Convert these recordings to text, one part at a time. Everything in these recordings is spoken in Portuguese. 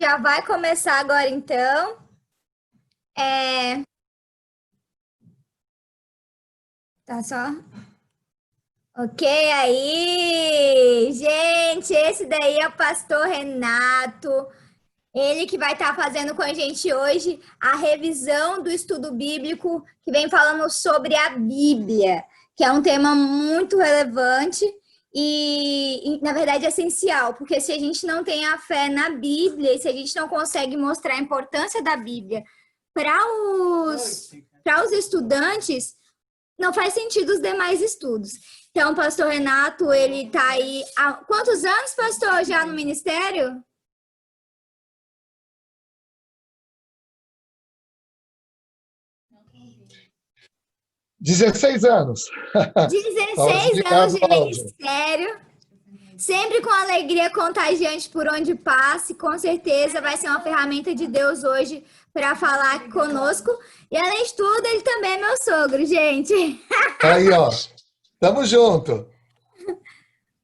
Já vai começar agora, então. É... Tá só? Ok, aí! Gente, esse daí é o pastor Renato. Ele que vai estar fazendo com a gente hoje a revisão do estudo bíblico que vem falando sobre a Bíblia, que é um tema muito relevante e na verdade, essencial, porque se a gente não tem a fé na Bíblia e se a gente não consegue mostrar a importância da Bíblia para os estudantes, não faz sentido os demais estudos. Então, o pastor Renato, ele está aí há quantos anos, pastor, já no ministério? 16 anos. Pode 16 desligar anos do de áudio. ministério, sempre com alegria contagiante por onde passe, com certeza vai ser uma ferramenta de Deus hoje para falar conosco. E além de tudo, ele também é meu sogro, gente. Aí, ó. Tamo junto.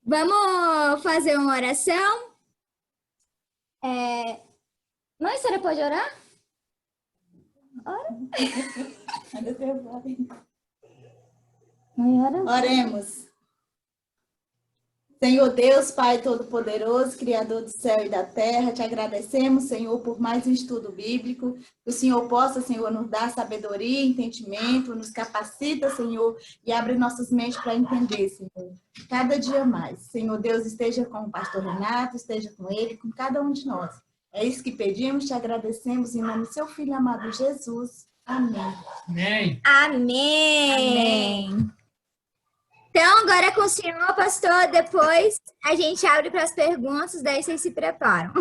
Vamos fazer uma oração? Mãe, a senhora pode orar? Oremos. Senhor Deus, Pai Todo-Poderoso, Criador do céu e da terra, te agradecemos, Senhor, por mais um estudo bíblico. Que o Senhor possa, Senhor, nos dar sabedoria, entendimento, nos capacita, Senhor, e abre nossas mentes para entender, Senhor, cada dia mais. Senhor Deus, esteja com o pastor Renato, esteja com ele, com cada um de nós. É isso que pedimos, te agradecemos, em nome do seu Filho amado Jesus. Amém. Amém. Amém. Então, agora é com o senhor, pastor. Depois a gente abre para as perguntas, daí vocês se preparam.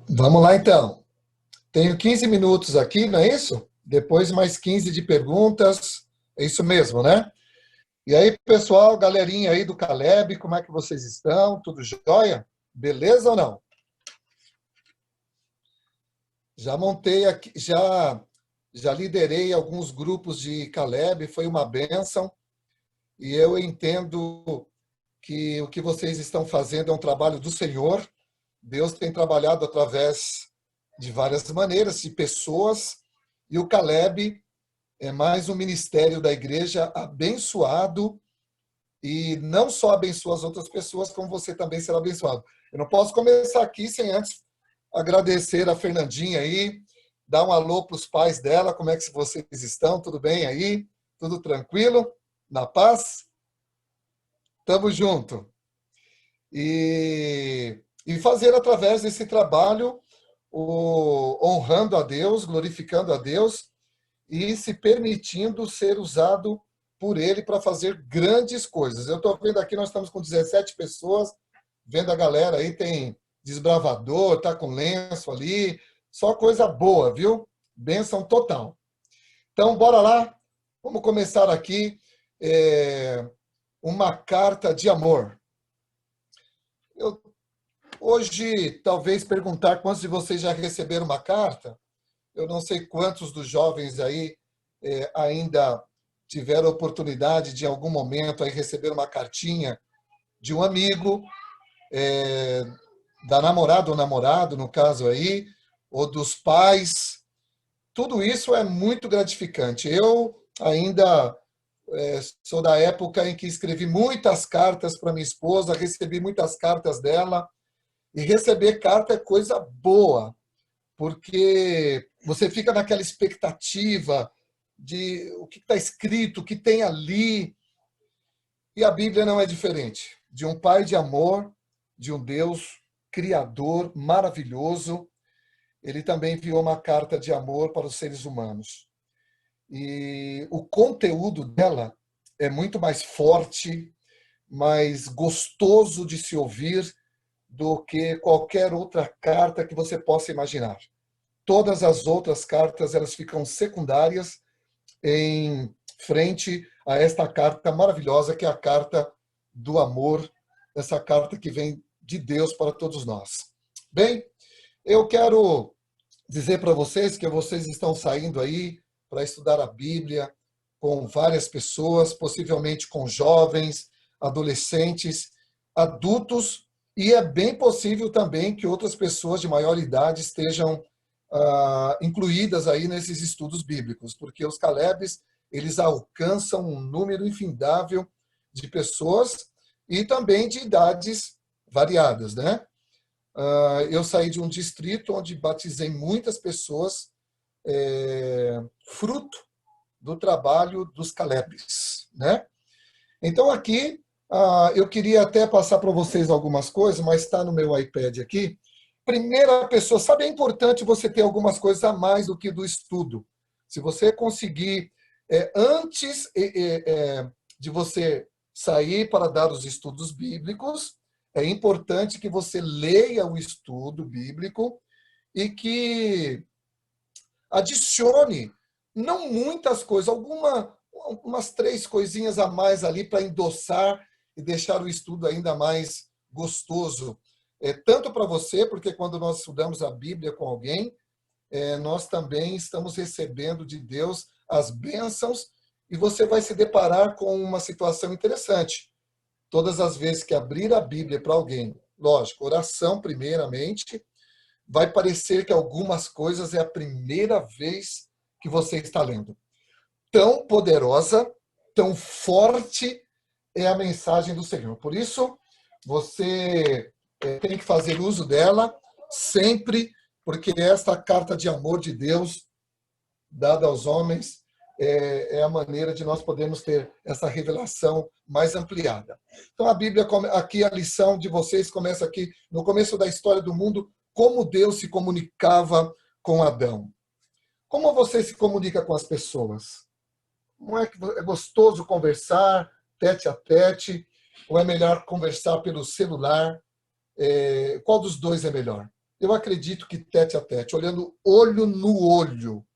Vamos lá, então. Tenho 15 minutos aqui, não é isso? Depois mais 15 de perguntas. É isso mesmo, né? E aí, pessoal, galerinha aí do Caleb, como é que vocês estão? Tudo jóia? Beleza ou não? Já montei aqui, já liderei alguns grupos de Caleb, foi uma bênção. E eu entendo que o que vocês estão fazendo é um trabalho do Senhor. Deus tem trabalhado através de várias maneiras, de pessoas, e o Caleb é mais um ministério da igreja abençoado, e não só abençoa as outras pessoas, como você também será abençoado. Eu não posso começar aqui sem antes agradecer a Fernandinha aí, dar um alô para os pais dela, como é que vocês estão? Tudo bem aí? Tudo tranquilo? Na paz? Tamo junto. E fazer através desse trabalho, honrando a Deus, glorificando a Deus e se permitindo ser usado por Ele para fazer grandes coisas. Eu estou vendo aqui, nós estamos com 17 pessoas, vendo a galera aí, tem desbravador, tá com lenço ali, só coisa boa, viu? Bênção total. Então, bora lá, vamos começar aqui uma carta de amor. Eu, hoje, talvez perguntar quantos de vocês já receberam uma carta. Eu não sei quantos dos jovens aí ainda tiveram a oportunidade de, em algum momento, aí receber uma cartinha de um amigo, da namorada ou namorado, no caso aí, ou dos pais. Tudo isso é muito gratificante. Eu ainda sou da época em que escrevi muitas cartas para minha esposa, recebi muitas cartas dela, e receber carta é coisa boa, porque você fica naquela expectativa de o que está escrito, o que tem ali, e a Bíblia não é diferente. De um Pai de amor, de um Deus criador maravilhoso, ele também enviou uma carta de amor para os seres humanos. E o conteúdo dela é muito mais forte, mais gostoso de se ouvir do que qualquer outra carta que você possa imaginar. Todas as outras cartas, elas ficam secundárias em frente a esta carta maravilhosa, que é a carta do amor, essa carta que vem de Deus para todos nós. Bem, eu quero dizer para vocês que vocês estão saindo aí para estudar a Bíblia com várias pessoas, possivelmente com jovens, adolescentes, adultos E é bem possível também que outras pessoas de maior idade estejam incluídas aí nesses estudos bíblicos, porque os Calebes, eles alcançam um número infindável de pessoas e também de idades variadas, né? Eu saí de um distrito onde batizei muitas pessoas, fruto do trabalho dos Calebes, né? Então aqui eu queria até passar para vocês algumas coisas, mas está no meu iPad aqui. Primeira pessoa, sabe, é importante você ter algumas coisas a mais do que do estudo. Se você conseguir, antes de você sair para dar os estudos bíblicos, é importante que você leia o estudo bíblico e que adicione, não muitas coisas, umas 3 coisinhas a mais ali para endossar e deixar o estudo ainda mais gostoso. Tanto para você, porque quando nós estudamos a Bíblia com alguém, nós também estamos recebendo de Deus as bênçãos e você vai se deparar com uma situação interessante. Todas as vezes que abrir a Bíblia para alguém, lógico, oração primeiramente, vai parecer que algumas coisas é a primeira vez que você está lendo. Tão poderosa, tão forte é a mensagem do Senhor. Por isso, você tem que fazer uso dela sempre, porque esta carta de amor de Deus dada aos homens é a maneira de nós podermos ter essa revelação mais ampliada. Então, a Bíblia, aqui a lição de vocês começa aqui, no começo da história do mundo, como Deus se comunicava com Adão. Como você se comunica com as pessoas? Não é que é gostoso conversar tete a tete, ou é melhor conversar pelo celular? Qual dos dois é melhor? Eu acredito que tete a tete, olhando olho no olho.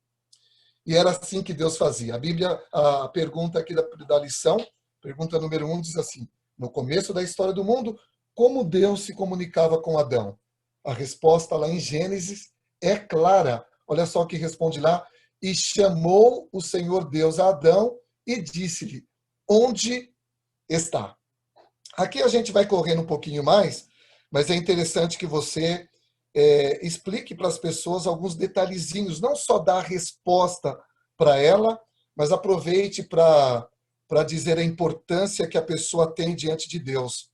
E era assim que Deus fazia. A Bíblia, a pergunta aqui da lição, pergunta número 1, diz assim: no começo da história do mundo, como Deus se comunicava com Adão? A resposta lá em Gênesis é clara. Olha só o que responde lá. E chamou o Senhor Deus a Adão e disse-lhe: onde está? Aqui a gente vai correndo um pouquinho mais, mas é interessante que você explique para as pessoas alguns detalhezinhos, não só dar a resposta para ela, mas aproveite para dizer a importância que a pessoa tem diante de Deus.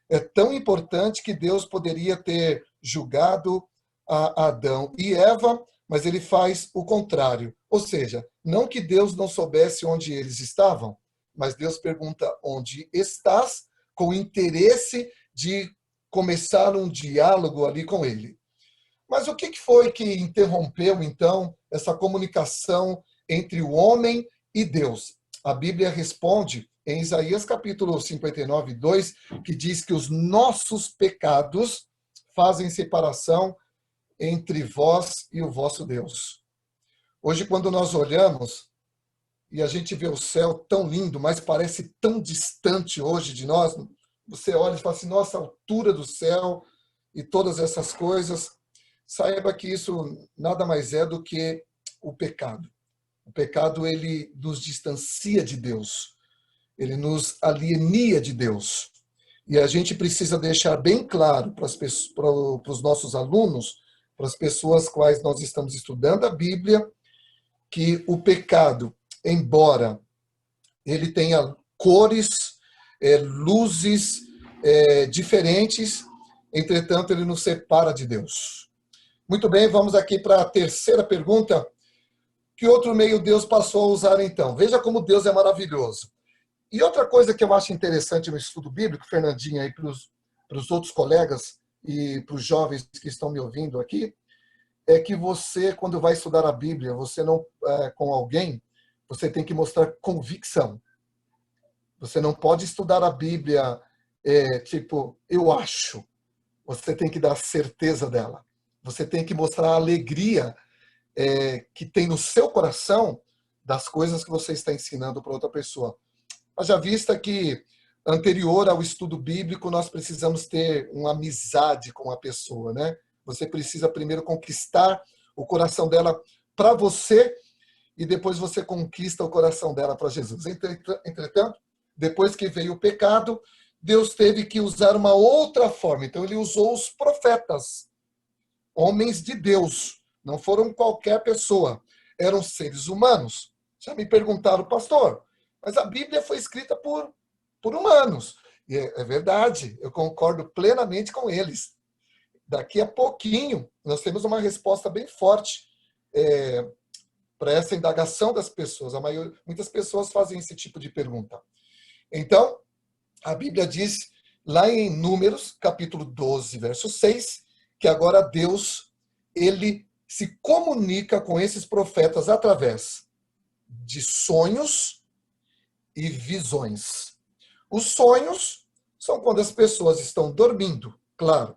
É tão importante que Deus poderia ter julgado a Adão e Eva, mas ele faz o contrário. Ou seja, não que Deus não soubesse onde eles estavam, mas Deus pergunta: onde estás? Com o interesse de começar um diálogo ali com ele. Mas o que foi que interrompeu, então, essa comunicação entre o homem e Deus? A Bíblia responde em Isaías capítulo 59, 2, que diz que os nossos pecados fazem separação entre vós e o vosso Deus. Hoje, quando nós olhamos e a gente vê o céu tão lindo, mas parece tão distante hoje de nós, você olha e fala assim: nossa, a altura do céu e todas essas coisas. Saiba que isso nada mais é do que o pecado. O pecado, ele nos distancia de Deus. Ele nos alienia de Deus. E a gente precisa deixar bem claro para os nossos alunos, para as pessoas quais nós estamos estudando a Bíblia, que o pecado, embora ele tenha cores, luzes diferentes, entretanto, ele nos separa de Deus. Muito bem, vamos aqui para a terceira pergunta. Que outro meio Deus passou a usar, então? Veja como Deus é maravilhoso. E outra coisa que eu acho interessante no estudo bíblico, Fernandinha, e para os outros colegas e para os jovens que estão me ouvindo aqui, é que você, quando vai estudar a Bíblia, você não, com alguém, você tem que mostrar convicção. Você não pode estudar a Bíblia tipo, eu acho. Você tem que dar certeza dela. Você tem que mostrar a alegria que tem no seu coração das coisas que você está ensinando para outra pessoa. Haja vista que, anterior ao estudo bíblico, nós precisamos ter uma amizade com a pessoa, né? Você precisa primeiro conquistar o coração dela para você e depois você conquista o coração dela para Jesus. Entretanto, depois que veio o pecado, Deus teve que usar uma outra forma. Então, ele usou os profetas, homens de Deus. Não foram qualquer pessoa. Eram seres humanos. Já me perguntaram, pastor, mas a Bíblia foi escrita por humanos. E é verdade, eu concordo plenamente com eles. Daqui a pouquinho, nós temos uma resposta bem forte para essa indagação das pessoas. Muitas pessoas fazem esse tipo de pergunta. Então, a Bíblia diz, lá em Números, capítulo 12, verso 6, que agora Deus, ele se comunica com esses profetas através de sonhos e visões. Os sonhos são quando as pessoas estão dormindo, claro,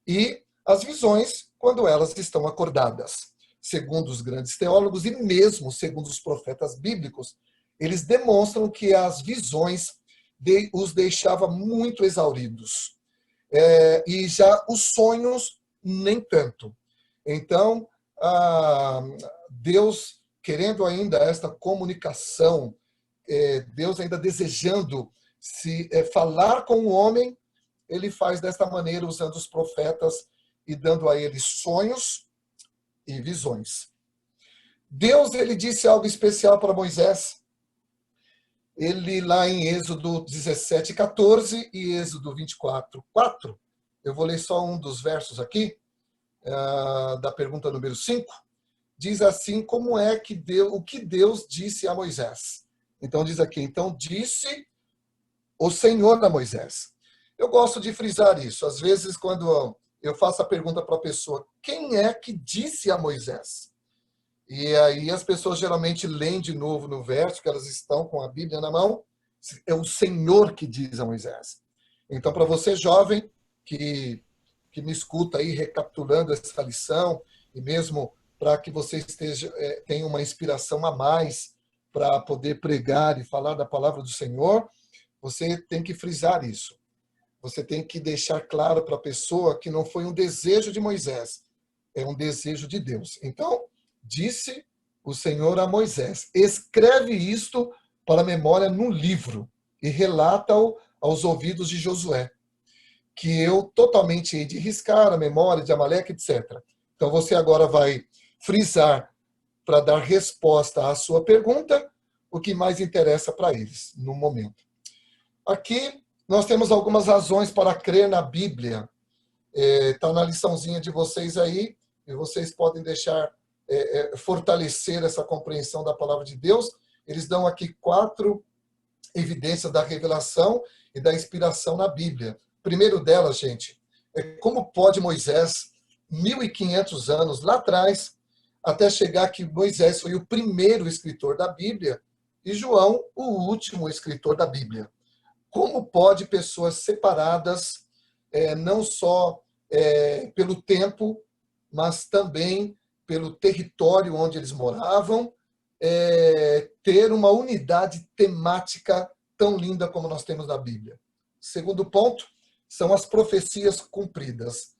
e as visões quando elas estão acordadas. Segundo os grandes teólogos e mesmo segundo os profetas bíblicos, eles demonstram que as visões os deixava muito exauridos. E já os sonhos, nem tanto. Então, Deus, querendo ainda esta comunicação, Deus ainda desejando falar com o homem, ele faz desta maneira, usando os profetas e dando a eles sonhos e visões. Deus, ele disse algo especial para Moisés. Ele, lá em Êxodo 17, 14 e Êxodo 24, 4, eu vou ler só um dos versos aqui, da pergunta número 5, diz assim, como é que o que Deus disse a Moisés. Então diz aqui, então disse o Senhor a Moisés. Eu gosto de frisar isso. Às vezes, quando eu faço a pergunta para a pessoa, quem é que disse a Moisés? E aí as pessoas geralmente leem de novo no verso, que elas estão com a Bíblia na mão, é o Senhor que diz a Moisés. Então, para você jovem que me escuta aí recapitulando essa lição, e mesmo para que você tenha uma inspiração a mais para poder pregar e falar da palavra do Senhor, você tem que frisar isso. Você tem que deixar claro para a pessoa que não foi um desejo de Moisés, é um desejo de Deus. Então, disse o Senhor a Moisés, escreve isto para a memória num livro e relata-o aos ouvidos de Josué, que eu totalmente hei de riscar a memória de Amaleque, etc. Então, você agora vai frisar para dar resposta à sua pergunta o que mais interessa para eles no momento. Aqui nós temos algumas razões para crer na Bíblia. Está na liçãozinha de vocês aí, e vocês podem deixar fortalecer essa compreensão da palavra de Deus. Eles dão aqui 4 evidências da revelação e da inspiração na Bíblia. Primeiro delas, gente, é como pode Moisés, 1.500 anos lá atrás, até chegar que Moisés foi o primeiro escritor da Bíblia e João o último escritor da Bíblia. Como pode pessoas separadas, não só pelo tempo, mas também pelo território onde eles moravam, ter uma unidade temática tão linda como nós temos na Bíblia? Segundo ponto, são as profecias cumpridas.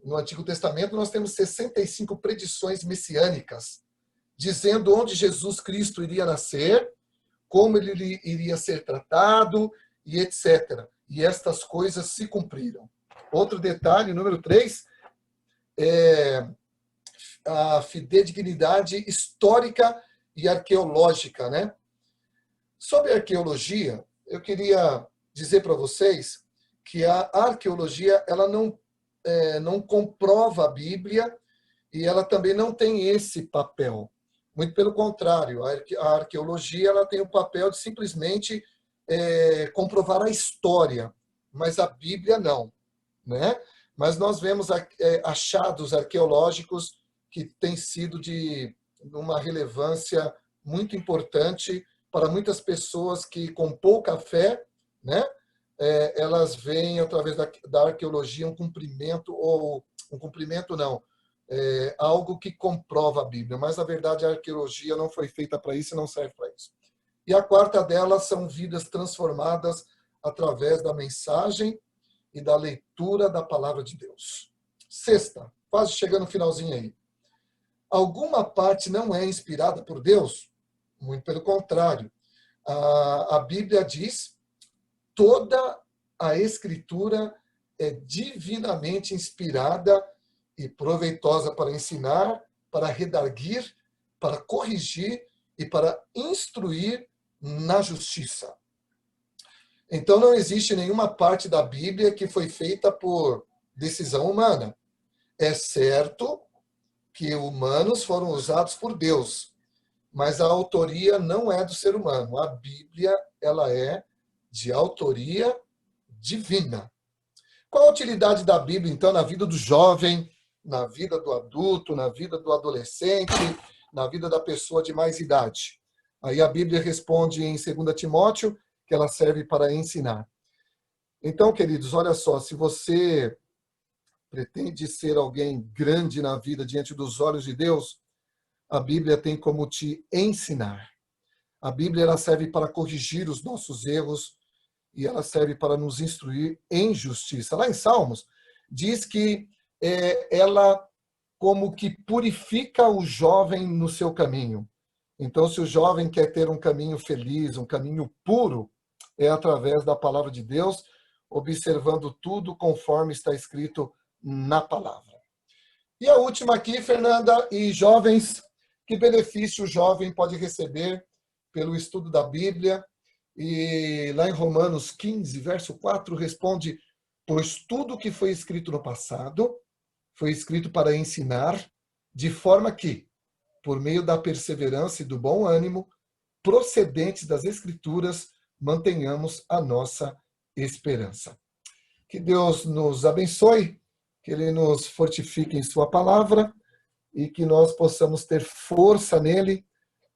No Antigo Testamento nós temos 65 predições messiânicas, dizendo onde Jesus Cristo iria nascer, como ele iria ser tratado, e etc. E estas coisas se cumpriram. Outro detalhe, número 3, é a fidedignidade histórica e arqueológica, né? Sobre arqueologia, eu queria dizer para vocês que a arqueologia ela não comprova a Bíblia e ela também não tem esse papel. Muito pelo contrário, a arqueologia ela tem o papel de simplesmente comprovar a história, mas a Bíblia não, né? Mas nós vemos achados arqueológicos que têm sido de uma relevância muito importante para muitas pessoas que, com pouca fé, né, elas veem, através da arqueologia, um cumprimento, ou um cumprimento não, algo que comprova a Bíblia. Mas, na verdade, a arqueologia não foi feita para isso e não serve para isso. E a quarta delas são vidas transformadas através da mensagem e da leitura da palavra de Deus. Sexta, quase chegando no finalzinho aí. Alguma parte não é inspirada por Deus? Muito pelo contrário. A Bíblia diz toda a Escritura é divinamente inspirada e proveitosa para ensinar, para redarguir, para corrigir e para instruir na justiça. Então, não existe nenhuma parte da Bíblia que foi feita por decisão humana. É certo que humanos foram usados por Deus, mas a autoria não é do ser humano. A Bíblia, ela é de autoria divina. Qual a utilidade da Bíblia, então, na vida do jovem, na vida do adulto, na vida do adolescente, na vida da pessoa de mais idade? Aí a Bíblia responde em 2 Timóteo que ela serve para ensinar. Então, queridos, olha só, se você pretende ser alguém grande na vida diante dos olhos de Deus, a Bíblia tem como te ensinar. A Bíblia ela serve para corrigir os nossos erros e ela serve para nos instruir em justiça. Lá em Salmos, diz que ela como que purifica o jovem no seu caminho. Então, se o jovem quer ter um caminho feliz, um caminho puro, é através da palavra de Deus, observando tudo conforme está escrito na palavra. E a última aqui, Fernanda, e jovens, que benefício o jovem pode receber pelo estudo da Bíblia? E lá em Romanos 15, verso 4, responde: pois tudo que foi escrito no passado foi escrito para ensinar, de forma que, por meio da perseverança e do bom ânimo, procedentes das Escrituras, mantenhamos a nossa esperança. Que Deus nos abençoe, que Ele nos fortifique em Sua palavra e que nós possamos ter força nele,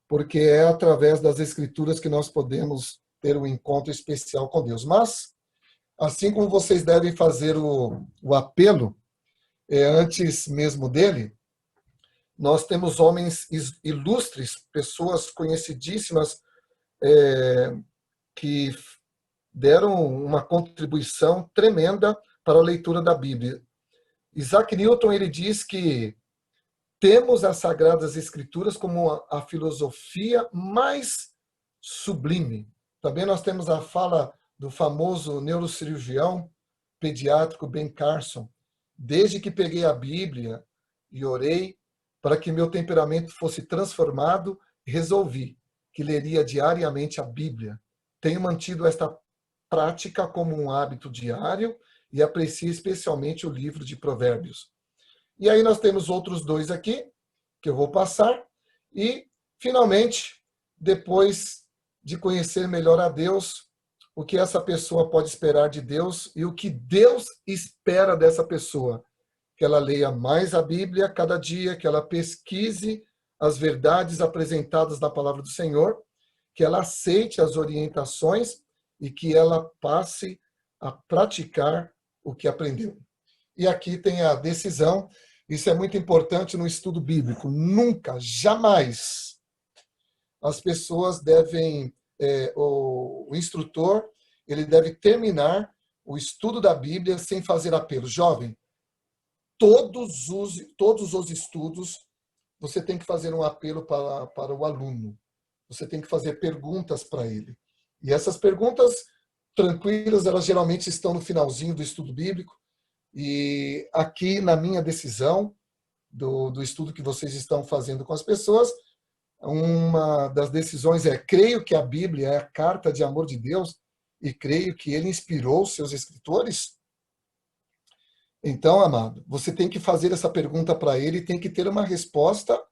porque é através das Escrituras que nós podemos ter um encontro especial com Deus. Mas, assim como vocês devem fazer o apelo, antes mesmo dele, nós temos homens ilustres, pessoas conhecidíssimas, que deram uma contribuição tremenda para a leitura da Bíblia. Isaac Newton, ele diz que temos as Sagradas Escrituras como a filosofia mais sublime. Também nós temos a fala do famoso neurocirurgião pediátrico Ben Carson: desde que peguei a Bíblia e orei para que meu temperamento fosse transformado, resolvi que leria diariamente a Bíblia. Tenho mantido esta prática como um hábito diário e aprecio especialmente o livro de Provérbios. E aí nós temos outros dois aqui, que eu vou passar. E, finalmente, depois de conhecer melhor a Deus, o que essa pessoa pode esperar de Deus e o que Deus espera dessa pessoa. Que ela leia mais a Bíblia cada dia, que ela pesquise as verdades apresentadas na palavra do Senhor, que ela aceite as orientações e que ela passe a praticar o que aprendeu. E aqui tem a decisão. Isso é muito importante no estudo bíblico. Nunca, jamais, as pessoas devem, o instrutor, ele deve terminar o estudo da Bíblia sem fazer apelo. Jovem, todos os estudos, você tem que fazer um apelo para o aluno. Você tem que fazer perguntas para ele. E essas perguntas tranquilas, elas geralmente estão no finalzinho do estudo bíblico. E aqui, na minha decisão, do estudo que vocês estão fazendo com as pessoas, uma das decisões é: creio que a Bíblia é a carta de amor de Deus e creio que Ele inspirou os seus escritores? Então, amado, você tem que fazer essa pergunta para Ele e tem que ter uma resposta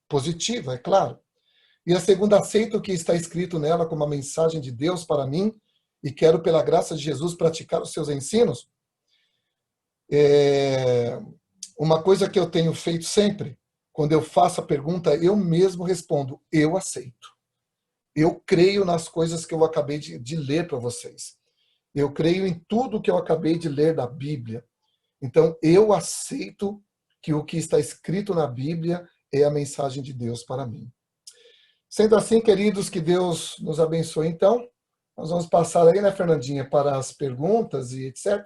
positiva, é claro. E a segunda: aceito o que está escrito nela como uma mensagem de Deus para mim e quero, pela graça de Jesus, praticar os seus ensinos? Uma coisa que eu tenho feito sempre, quando eu faço a pergunta, eu mesmo respondo: eu aceito. Eu creio nas coisas que eu acabei de ler para vocês. Eu creio em tudo que eu acabei de ler da Bíblia. Então, eu aceito que o que está escrito na Bíblia é a mensagem de Deus para mim. Sendo assim, queridos, que Deus nos abençoe. Então, nós vamos passar aí, né, Fernandinha, para as perguntas e etc.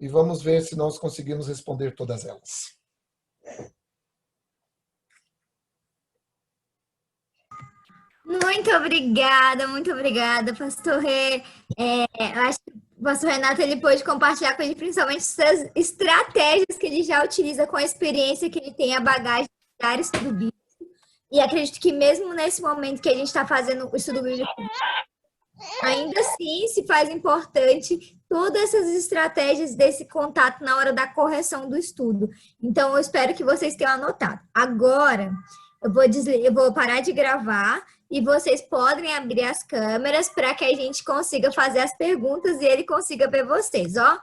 E vamos ver se nós conseguimos responder todas elas. Muito obrigada, pastor Rê. Eu acho que o pastor Renato ele pôde compartilhar com ele principalmente essas estratégias que ele já utiliza com a experiência que ele tem, a bagagem da área estudo bíblico. E acredito que mesmo nesse momento que a gente está fazendo o estudo bíblico, ainda assim se faz importante todas essas estratégias desse contato na hora da correção do estudo. Então, eu espero que vocês tenham anotado. Agora, eu vou parar de gravar e vocês podem abrir as câmeras para que a gente consiga fazer as perguntas e ele consiga ver vocês, ó.